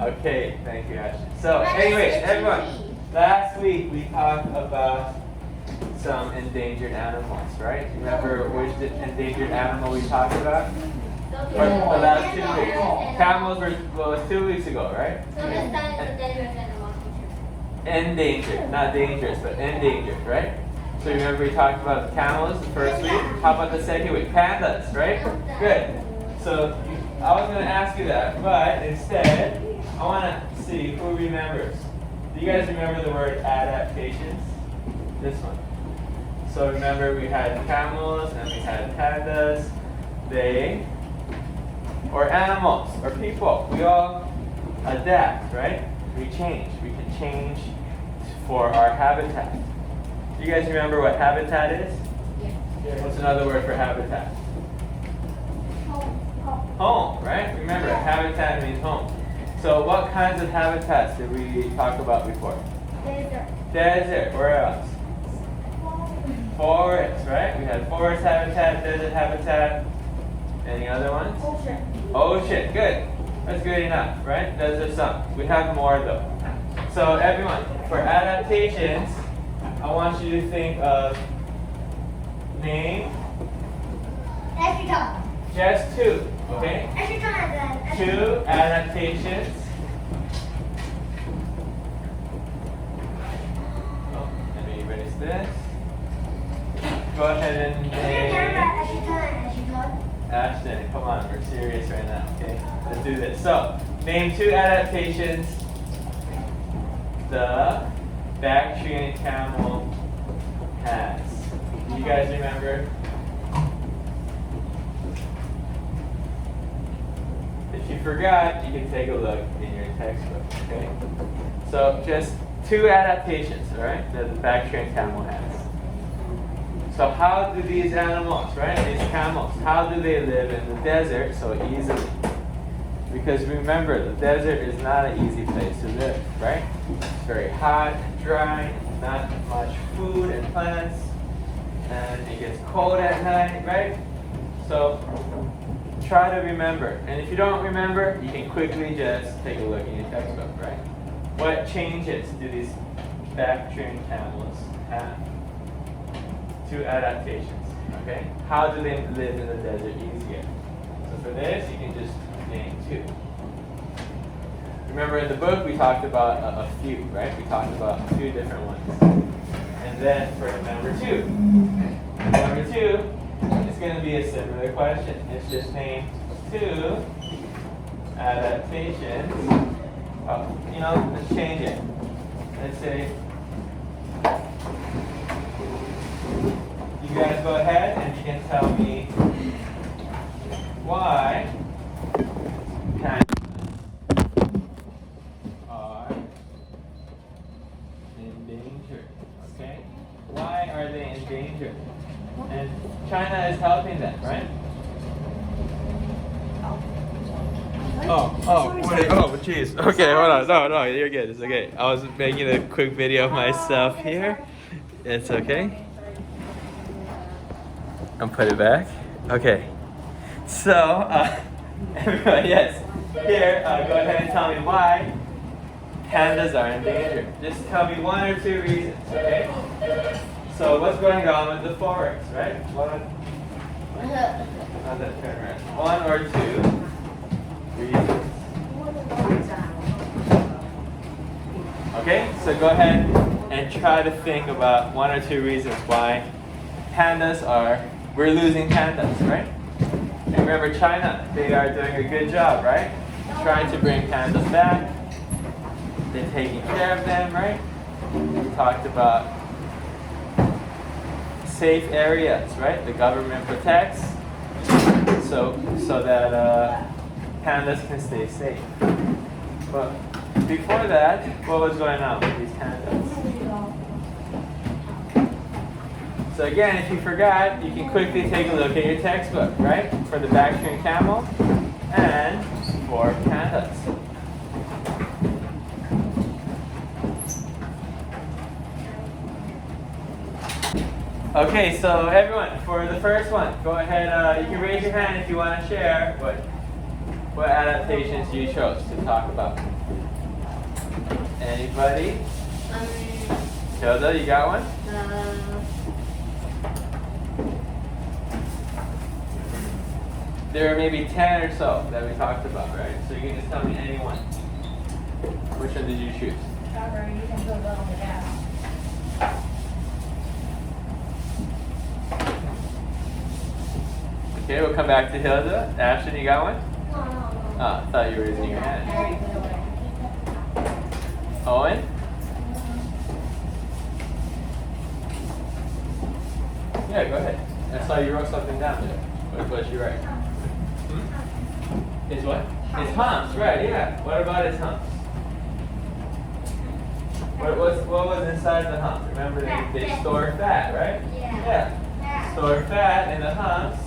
Okay, thank you, Ashley. So, anyway, everyone, last week we talked about some endangered animals, right? Remember which endangered animal we talked about? For the last 2 weeks. Camels was 2 weeks ago, right? So this time it's dangerous animal. Endangered, not dangerous, but endangered, right? So remember we talked about camels the first week. How about the second week? Pandas, right? Good. So I was going to ask you that, but instead I want to see who remembers. Do you guys remember the word adaptations? This one. So remember we had camels and we had pandas. They, or animals, or people, we all adapt, right? We change. We can change for our habitat. Do you guys remember what habitat is? Yes. What's another word for habitat? Home, right? Remember, habitat means home. So what kinds of habitats did we talk about before? Desert. Where else? Forest, right? We had forest habitat, desert habitat. Any other ones? Ocean. Good. That's good enough, right? Those are some. We have more though. So everyone, for adaptations, I want you to think of name. Just two, okay? Two adaptations. Oh, let me erase this. Go ahead and name. Ashton, come on, we're serious right now, okay? Let's do this. So, name two adaptations the Bactrian camel has. Do you guys remember? If you forgot, you can take a look in your textbook, okay? So, just two adaptations, all right, that the Bactrian camel has. So how do these animals, right, these camels, how do they live in the desert so easily? Because remember, the desert is not an easy place to live, right? It's very hot, dry, not much food and plants, and it gets cold at night, right? So try to remember. And if you don't remember, you can quickly just take a look in your textbook, right? What changes do these Bactrian camels have? Two adaptations, okay? How do they live in the desert easier? So for this, you can just name two. Remember in the book, we talked about a few, right? We talked about a few different ones. And then for number two, it's going to be a similar question. It's just name two adaptations. Oh, let's change it. Let's say, you guys go ahead and you can tell me why pandas are endangered. Okay? Why are they endangered? And China is helping them, right? Oh, jeez. Okay, hold on. No, you're good. It's okay. I was making a quick video of myself here. It's okay. I'll put it back. Okay. So, everyone, yes. Here, go ahead and tell me why pandas are endangered. Just tell me one or two reasons, okay? So, what's going on with the forest, right? One or two reasons. Okay, so go ahead and try to think about one or two reasons why we're losing pandas, right? And remember China, they are doing a good job, right? Trying to bring pandas back. They're taking care of them, right? We talked about safe areas, right? The government protects so that pandas can stay safe. But before that, what was going on with these pandas? So again, if you forgot, you can quickly take a look at your textbook, right? For the Bactrian camel and for pandas. Okay, so everyone, for the first one, go ahead, you can raise your hand if you want to share what What adaptations you chose to talk about? Anybody? Hilda, you got one? There are maybe 10 or so that we talked about, right? So you can just tell me any one. Which one did you choose? Strawberry, you can put a little bit out. Okay, we'll come back to Hilda. Ashton, you got one? No. Oh, I thought you were raising your hand. Owen? Yeah, go ahead. I saw you wrote something down there. What did you write? It's what? It's humps, right, yeah. What about its humps? What was inside the humps? Remember they store fat, right? Yeah. Store fat in the humps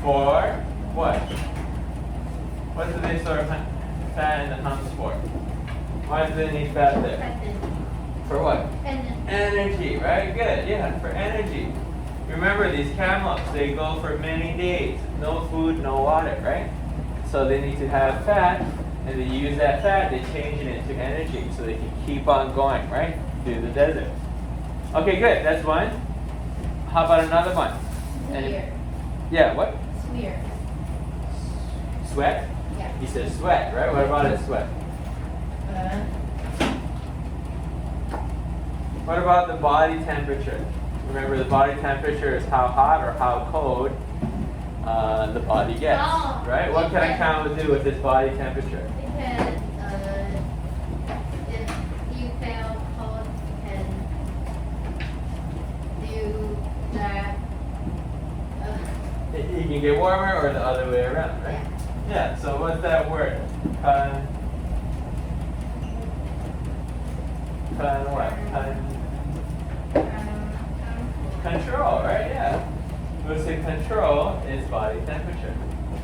for what? What do they store fat in the humps for? Why do they need fat there? For what? Energy, right? Good, yeah, for energy. Remember these camels, they go for many days. No food, no water, right? So they need to have fat, and they use that fat, they change it into energy so they can keep on going, right? Through the desert. Okay, good, that's one. How about another one? Smear. Yeah, what? Smear. Sweat? Yeah. He says sweat, right? What about its sweat? What about the body temperature? Remember, the body temperature is how hot or how cold the body gets, right? What can a camel do with its body temperature? Because if you feel cold, you can do that. It can get warmer or the other way around, right? Yeah, so what's that word? Control, right? Yeah. We'll say control is body temperature.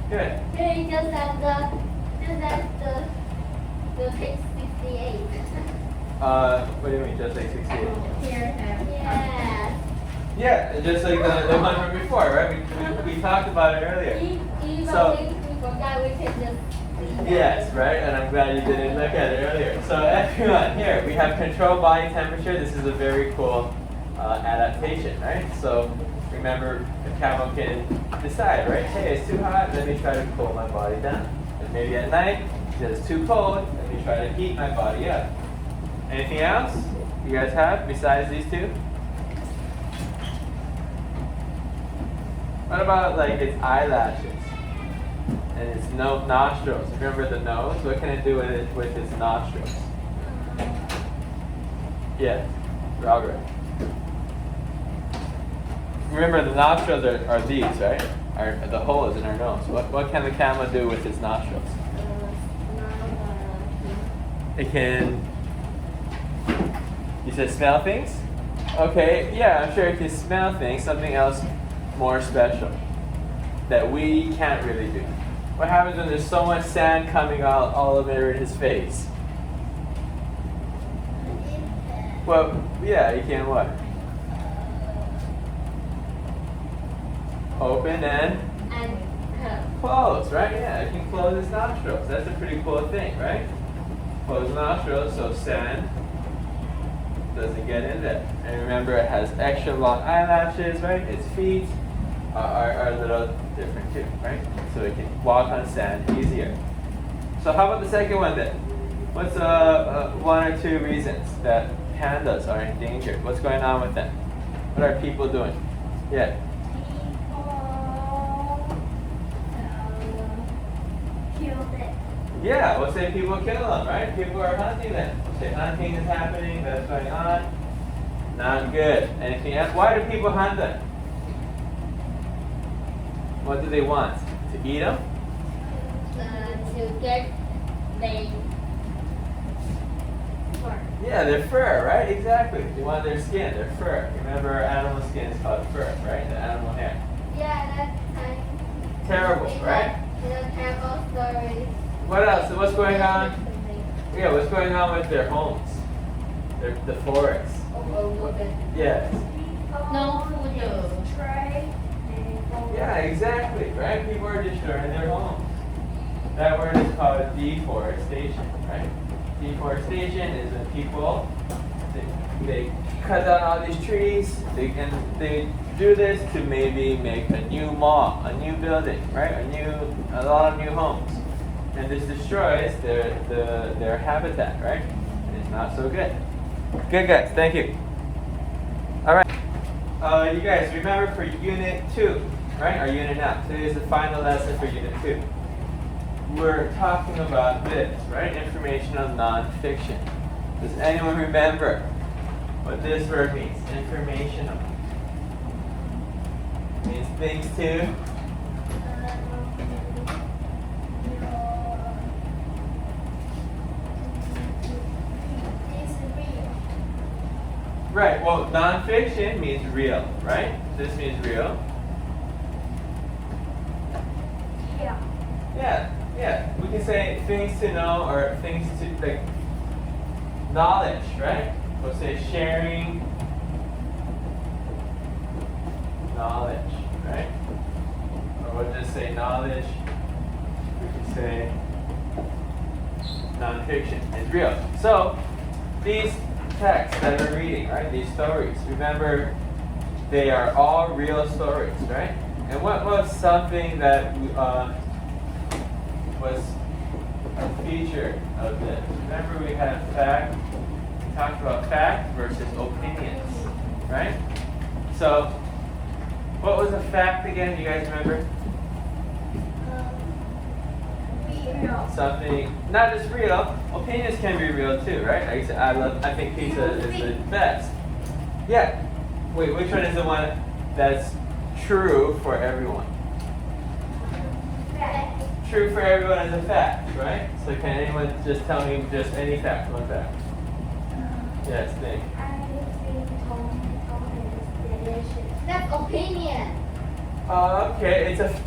Good. Hey, just at the page 68. What do you mean, just like 68? Here, yeah. Yeah, just like the one from before, right? We talked about it earlier. Even So- if we forgot, we can just see that. Yes, right? And I'm glad you didn't look at it earlier. So everyone, here, we have control body temperature. This is a very cool adaptation, right? So remember, the camel can decide, right? Hey, it's too hot, let me try to cool my body down. And maybe at night, it's too cold, let me try to heat my body up. Anything else you guys have besides these two? What about like its eyelashes and its nostrils? Remember the nose? What can it do with its nostrils? Yeah, Robert. Remember the nostrils are these, right? Are the holes in our nose. What can the camel do with its nostrils? It can. You said smell things? Okay, yeah, I'm sure it can smell things. Something else more special that we can't really do. What happens when there's so much sand coming all over his face? Well, yeah, you can what? Open and close, right? Yeah, it can close its nostrils. That's a pretty cool thing, right? Close the nostrils so sand doesn't get in there. And remember, it has extra long eyelashes, right? Its feet are a little different too, right? So it can walk on sand easier. So how about the second one then? What's one or two reasons that pandas are endangered? What's going on with them? What are people doing? Yeah. Yeah, we'll say people kill them, right? People are hunting them. We'll say hunting is happening, that's going on. Not good. Anything else? Why do people hunt them? What do they want? To eat them? To get their fur. Yeah, their fur, right? Exactly. They want their skin, their fur. Remember, animal skin is called fur, right? The animal hair. Yeah, that's kind of Terrible, right? The terrible stories. What else? So what's going on? Yeah, what's going on with their homes? The forests. Yes. No food. Yeah, exactly, right? People are destroying their homes. That word is called deforestation, right? Deforestation is when people they cut down all these trees, and they do this to maybe make a new mall, a new building, right? A lot of new homes, and this destroys their habitat, right? It's not so good. Good guys, thank you. All right, you guys remember for Unit 2, right? Our unit now. Today is the final lesson for Unit 2. We're talking about this, right? Informational nonfiction. Does anyone remember what this word means? Informational. It means things to right. Well, nonfiction means real, right? This means real. Yeah. We can say things to know or things to like knowledge, right? We'll say sharing knowledge, right? Or we'll just say knowledge. We can say nonfiction is real. So these texts that we're reading, right? These stories. Remember, they are all real stories, right? And what was something that was a feature of this? Remember, we had fact. We talked about fact versus opinions, right? So, what was a fact again? Do you guys remember? Real. Something not just real. Opinions can be real too, right? I think pizza is the best. Yeah. Wait, which one is the one that's true for everyone? Fact. True for everyone is a fact, right? So can anyone just tell me just any fact, one fact? Yes, think. I think tomato is delicious. That's opinion.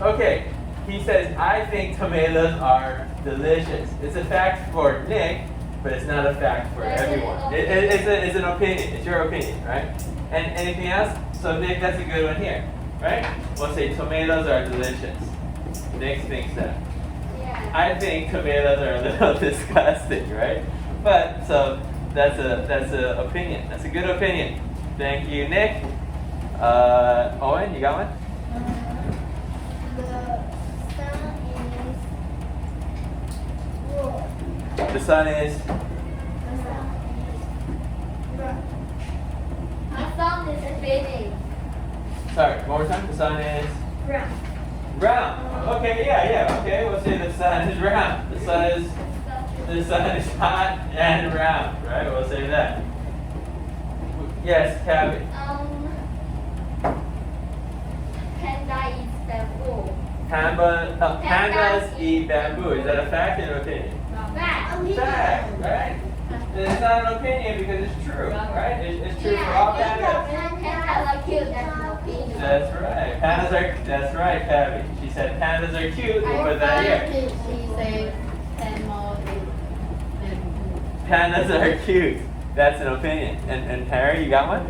Okay. He says, I think tomatoes are delicious. It's a fact for Nick, but it's not a fact for everyone. It's an opinion. It's your opinion, right? And anything else? So Nick, that's a good one here, right? We'll say tomatoes are delicious. Nick thinks that. Yeah. I think tomatoes are a little disgusting, right? But so that's a opinion. That's a good opinion. Thank you, Nick. Owen, you got one? The sun is The sun is My sun is spinning. sorry, one more time. The sun is Brown. round. Okay, yeah. Okay, we'll say the sun is round. The sun is hot and round, right? We'll say that. Yes, Cabby. Panda eats bamboo. Pandas eat bamboo. Is that a fact or an opinion? Fact. Fact, right? It's not an opinion because it's true, right? It's true for all pandas. Pandas are cute. That's an opinion. That's right. That's right, Cabby. She said pandas are cute. We put that here. She said animal is Pandas are cute. That's an opinion. And Harry, you got one?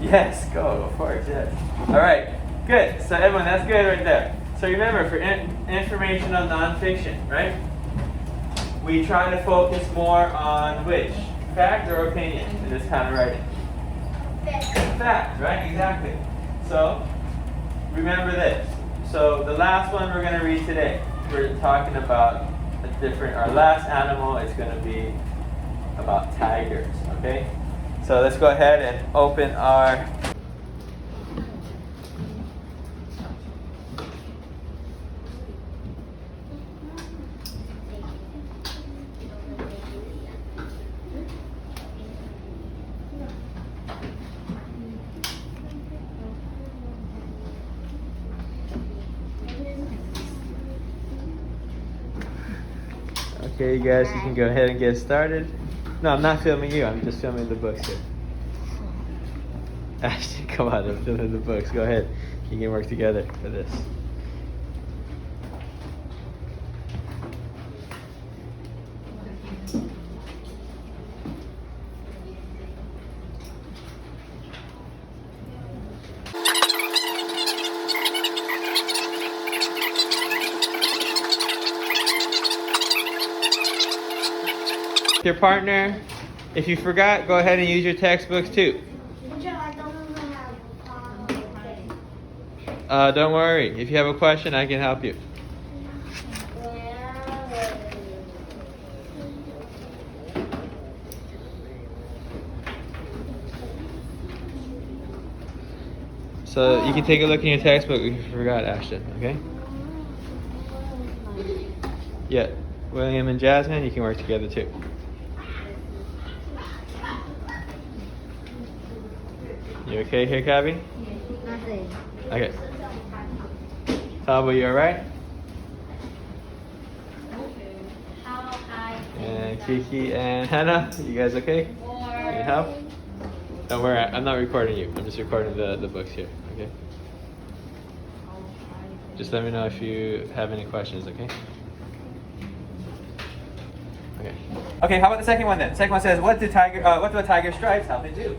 Yes, go, of course, yes. All right, good. So everyone, that's good right there. So remember, for informational nonfiction, right? We try to focus more on which? Fact or opinion in this kind of writing? Fact, right? Exactly. So remember this. So the last one we're going to read today, we're talking about our last animal is going to be about tigers, okay? So let's go ahead and open our Okay, you guys, you can go ahead and get started. No, I'm not filming you. I'm just filming the books here. Ashton, come on, I'm filming the books. Go ahead. You can work together for this. your partner. If you forgot, go ahead and use your textbooks too. Teacher, I don't have Don't worry. If you have a question, I can help you. So you can take a look in your textbook if you forgot, Ashton, okay? Yeah, William and Jasmine, you can work together too. You okay here, Cabby? Nothing. Okay. Tabo, you alright? How high? And Kiki and Hannah, you guys okay? Need help? Don't worry, I'm not recording you. I'm just recording the books here, okay? Just let me know if you have any questions, okay? Okay. Okay, how about the second one then? The second one says, what do a tiger's stripes help it do?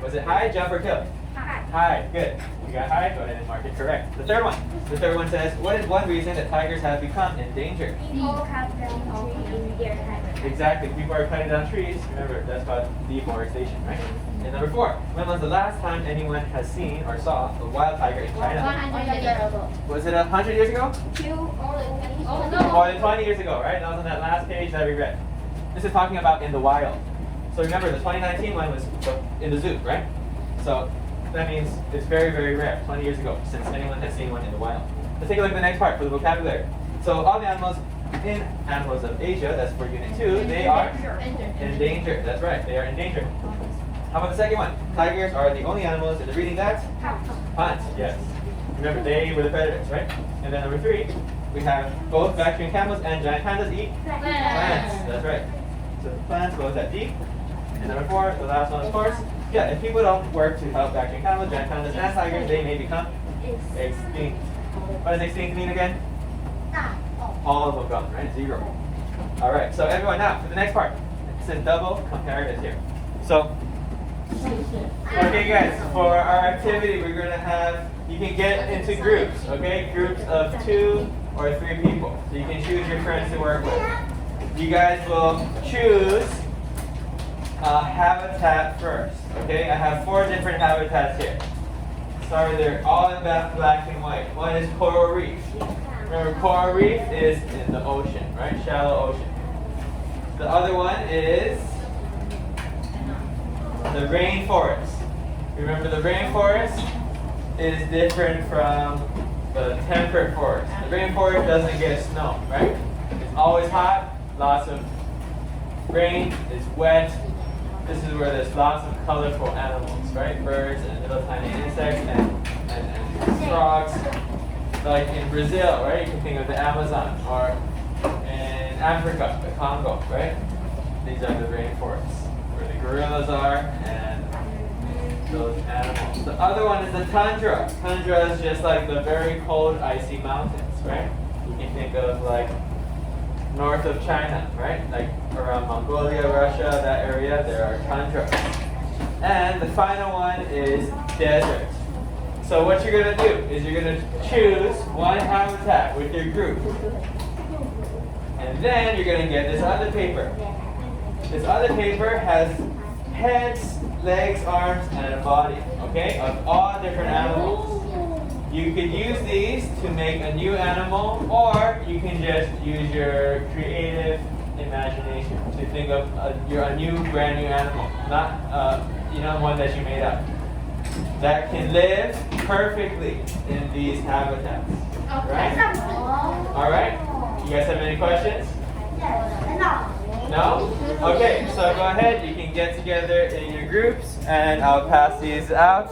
Was it hide, jump, or kill? Hide, good. You got hide? Go ahead and mark it correct. The third one. The third one says, what is one reason that tigers have become endangered? People cut down trees in their habitat. Exactly. People are cutting down trees. Remember, that's called deforestation, right? And number 4. When was the last time anyone has seen or saw a wild tiger in China? 100 years ago. Was it 100 years ago? Oh no. More than 20 years ago, right? That was on that last page that we read. This is talking about in the wild. So remember, the 2019 one was in the zoo, right? So that means it's very, very rare, 20 years ago, since anyone has seen one in the wild. Let's take a look at the next part for the vocabulary. So all the animals in Animals of Asia, that's for Unit 2, they are endangered. That's right, they are endangered. How about the second one? Tigers are the only animals in the reading that hunt. Yes. Remember, they were the predators, right? And then number 3, we have both Bactrian camels and giant pandas eat plants. That's right. So plants goes that deep. And number 4, the last one, of course. Yeah, if people don't work to help Bactrian camels, giant pandas, and tigers, they may become extinct. What does extinct mean again? All of them gone, right? 0. All right, so everyone now, for the next part. It says double comparatives here. So, okay guys, for our activity, we're going to have, you can get into groups, okay? Groups of 2 or 3 people. So you can choose your friends to work with. You guys will choose a habitat first, okay? I have 4 different habitats here. Sorry, they're all in black and white. One is coral reef. Remember, coral reef is in the ocean, right? Shallow ocean. The other one is the rainforest. Remember, the rainforest is different from the temperate forest. The rainforest doesn't get snow, right? It's always hot, lots of rain, it's wet. This is where there's lots of colorful animals, right? Birds and little tiny insects and frogs. Like in Brazil, right? You can think of the Amazon, or in Africa, the Congo, right? These are the rainforests, where the gorillas are and those animals. The other one is the tundra. Tundra is just like the very cold, icy mountains, right? You can think of like north of China, right? Like around Mongolia, Russia, that area, there are tundra. And the final one is desert. So what you're going to do is you're going to choose one habitat with your group. And then you're going to get this other paper. This other paper has heads, legs, arms, and a body, okay, of all different animals. You could use these to make a new animal, or you can just use your creative imagination to think of a new, brand new animal, not one that you made up, that can live perfectly in these habitats. Right? All right. You guys have any questions? No? Okay, so go ahead. You can get together in your groups, and I'll pass these out.